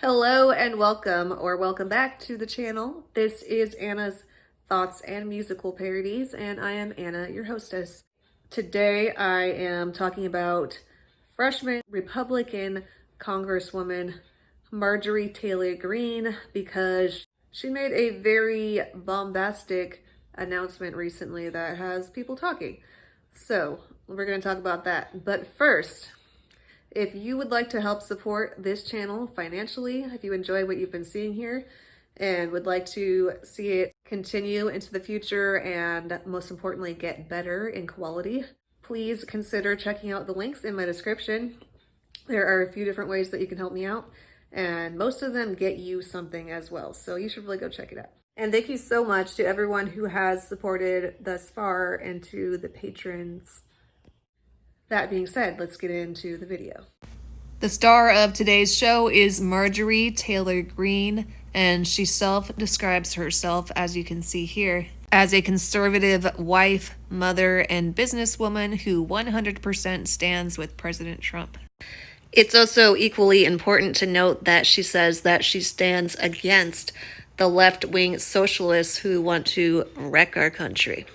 Hello and welcome, or welcome back to the channel. This is Anna's Thoughts and Musical Parodies, and I am Anna, your hostess. Today I am talking about freshman Republican Congresswoman Marjorie Taylor Greene because she made a very bombastic announcement recently that has people talking. So we're going to talk about that. But first, if you would like to help support this channel financially, if you enjoy what you've been seeing here and would like to see it continue into the future and most importantly get better in quality, please consider checking out the links in my description. There are a few different ways that you can help me out, and most of them get you something as well, so you should really go check it out. And thank you so much to everyone who has supported thus far and to the patrons. That being said, let's get into the video. The star of today's show is Marjorie Taylor Greene, and she self-describes herself, as you can see here, as a conservative wife, mother, and businesswoman who 100% stands with President Trump. It's also equally important to note that she says that she stands against the left-wing socialists who want to wreck our country.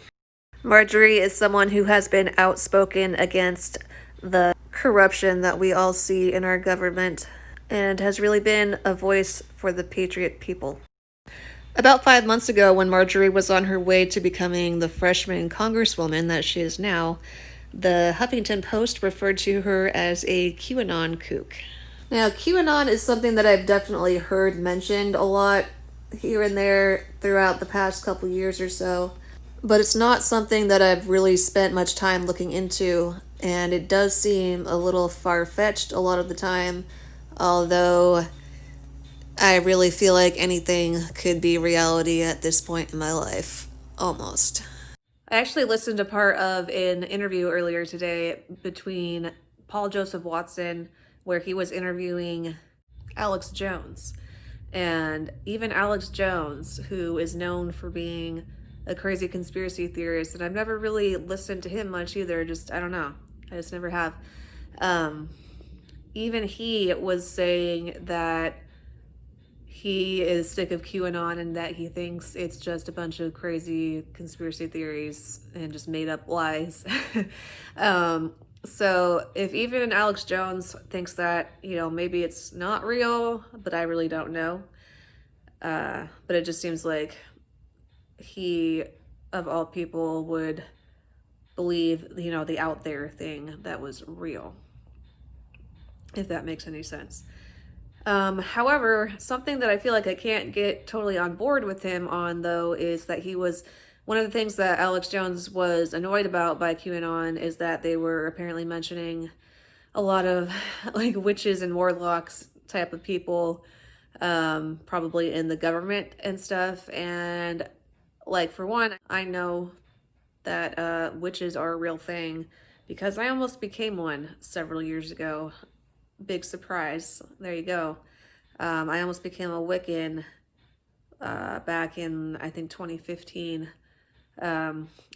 Marjorie is someone who has been outspoken against the corruption that we all see in our government and has really been a voice for the patriot people. About 5 months ago, when Marjorie was on her way to becoming the freshman congresswoman that she is now, the Huffington Post referred to her as a QAnon kook. Now, QAnon is something that I've definitely heard mentioned a lot here and there throughout the past couple years or so, but it's not something that I've really spent much time looking into, and it does seem a little far-fetched a lot of the time, although I really feel like anything could be reality at this point in my life, almost. I actually listened to part of an interview earlier today between Paul Joseph Watson, where he was interviewing Alex Jones. And even Alex Jones, who is known for being a crazy conspiracy theorist, and I've never really listened to him much either, I don't know, I just never have. Even he was saying that he is sick of QAnon and that he thinks it's just a bunch of crazy conspiracy theories and just made up lies. So if even Alex Jones thinks that, maybe it's not real, but I really don't know. But it just seems like he, of all people, would believe, the out there thing that was real, if that makes any sense. However, something that I feel like I can't get totally on board with him on, though, is that one of the things that Alex Jones was annoyed about by QAnon is that they were apparently mentioning a lot of like witches and warlocks type of people, probably in the government and stuff. And like, for one, I know that witches are a real thing because I almost became one several years ago. Big surprise. There you go. I almost became a Wiccan back in, I think, 2015.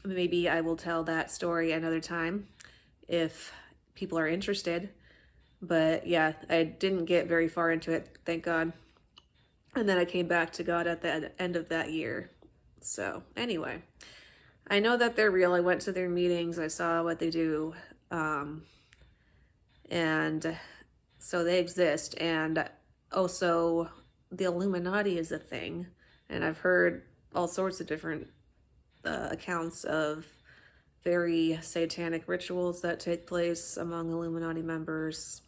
Maybe I will tell that story another time if people are interested. But yeah, I didn't get very far into it, thank God. And then I came back to God at the end of that year. So anyway, I know that they're real. I went to their meetings. I saw what they do. And so they exist. And also the Illuminati is a thing. And I've heard all sorts of different accounts of very satanic rituals that take place among Illuminati members.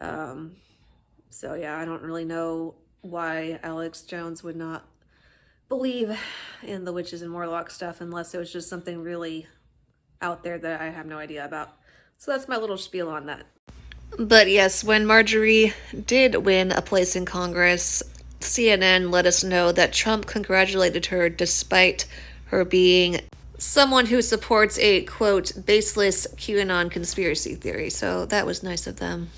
So yeah, I don't really know why Alex Jones would not believe in the witches and warlock stuff unless it was just something really out there that I have no idea about. So that's my little spiel on that. But yes, when Marjorie did win a place in Congress, CNN let us know that Trump congratulated her despite her being someone who supports a, quote, baseless QAnon conspiracy theory. So that was nice of them.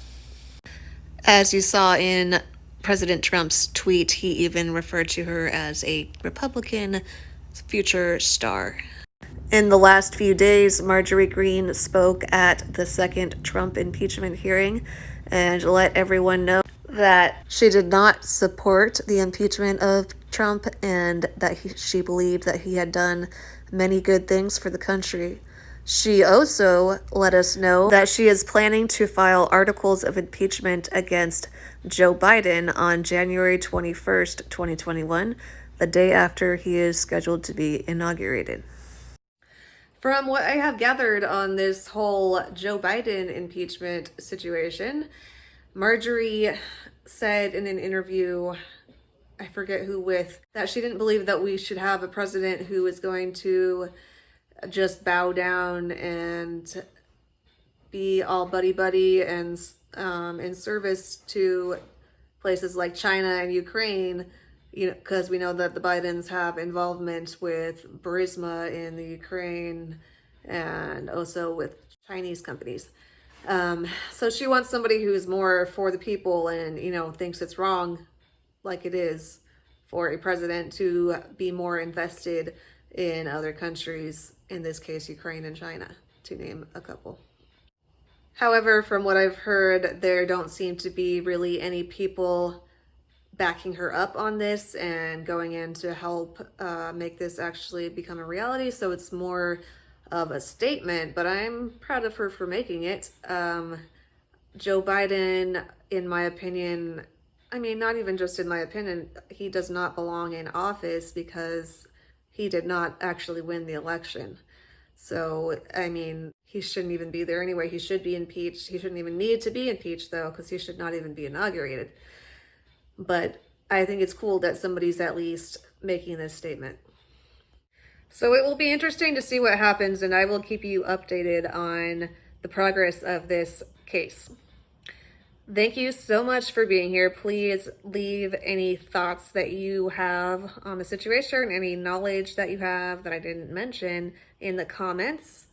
As you saw in President Trump's tweet, he even referred to her as a Republican future star. In the last few days, Marjorie Green spoke at the second Trump impeachment hearing and let everyone know that she did not support the impeachment of Trump and that she believed that he had done many good things for the country. She also let us know that she is planning to file articles of impeachment against Joe Biden on January 21st, 2021, the day after he is scheduled to be inaugurated. From what I have gathered on this whole Joe Biden impeachment situation, Marjorie said in an interview, I forget who with, that she didn't believe that we should have a president who is going to just bow down and be all buddy-buddy and in service to places like China and Ukraine, you know, because we know that the Bidens have involvement with Burisma in the Ukraine and also with Chinese companies. So she wants somebody who's more for the people and, you know, thinks it's wrong, like it is, for a president to be more invested in other countries, in this case, Ukraine and China, to name a couple. However, from what I've heard, there don't seem to be really any people backing her up on this and going in to help make this actually become a reality. So it's more of a statement, but I'm proud of her for making it. Joe Biden, in my opinion, I mean, not even just in my opinion, he does not belong in office because he did not actually win the election. So, I mean, he shouldn't even be there anyway. He should be impeached. He shouldn't even need to be impeached, though, because he should not even be inaugurated. But I think it's cool that somebody's at least making this statement. So it will be interesting to see what happens, and I will keep you updated on the progress of this case. Thank you so much for being here. Please leave any thoughts that you have on the situation, any knowledge that you have that I didn't mention in the comments.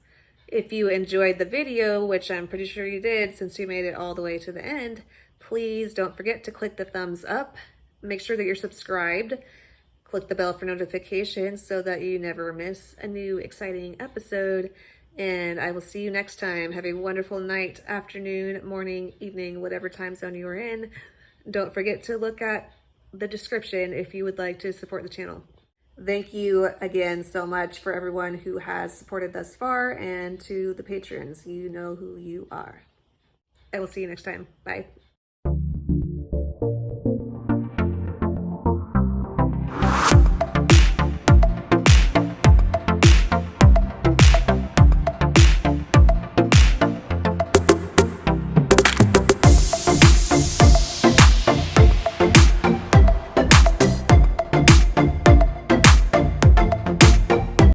If you enjoyed the video, which I'm pretty sure you did since you made it all the way to the end, please don't forget to click the thumbs up. Make sure that you're subscribed. Click the bell for notifications so that you never miss a new exciting episode. And I will see you next time. Have a wonderful night, afternoon, morning, evening, whatever time zone you are in. Don't forget to look at the description if you would like to support the channel. Thank you again so much for everyone who has supported thus far, and to the patrons. You know who you are. I will see you next time. Bye.